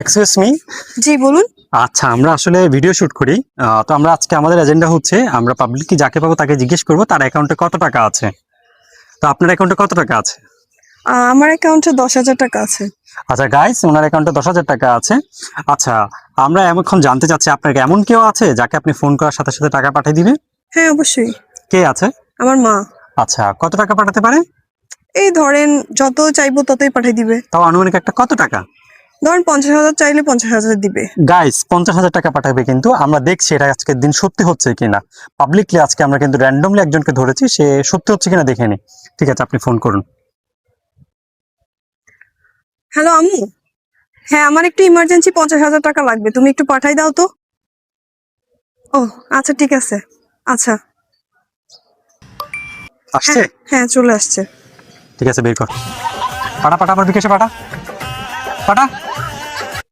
Excuse me. জি বলুন। আচ্ছা, আমরা আসলে ভিডিও শুট করি। তো আমরা আজকে আমাদের এজেন্ডা হচ্ছে আমরা পাবলিকলি যাকে পাবো তাকে জিজ্ঞেস করবো তার অ্যাকাউন্টে কত টাকা আছে। তো আপনার অ্যাকাউন্টে কত টাকা আছে? আমার অ্যাকাউন্টে 10,000 টাকা আছে। আচ্ছা গাইস, ওনার অ্যাকাউন্টে 10,000 টাকা আছে। আচ্ছা, আমরা এখন জানতে চাচ্ছি আপনার কি এমন কেউ আছে যাকে আপনি ফোন করার সাথে সাথে টাকা পাঠিয়ে দিবে? হ্যাঁ অবশ্যই। কে আছে? আমার মা। আচ্ছা, কত টাকা পাঠাতে পারে? এই ধরেন যত চাইবো ততই পাঠিয়ে দিবে। তাও আনুমানিক একটা কত টাকা? ধরেন 50,000 চাইলে 50,000 দিবে। গাইস, 50,000 টাকা পাঠাবে, কিন্তু আমরা দেখছি এটা আজকের দিন সত্যি হচ্ছে কিনা। পাবলিকলি আজকে আমরা কিন্তু র্যান্ডমলি একজনকে ধরেছি, সে সত্যি হচ্ছে কিনা দেখে নি। ঠিক আছে, আপনি ফোন করুন। হ্যালো আম্মু। হ্যাঁ আমার একটু ইমার্জেন্সি 50,000 টাকা লাগবে, তুমি একটু পাঠাই দাও তো। ও আচ্ছা ঠিক আছে। আচ্ছা। আসছে? হ্যাঁ চলে আসছে। ঠিক আছে, বের কর। পাঠা পাঠা, আমার বিকাশে পাঠা পাঠা।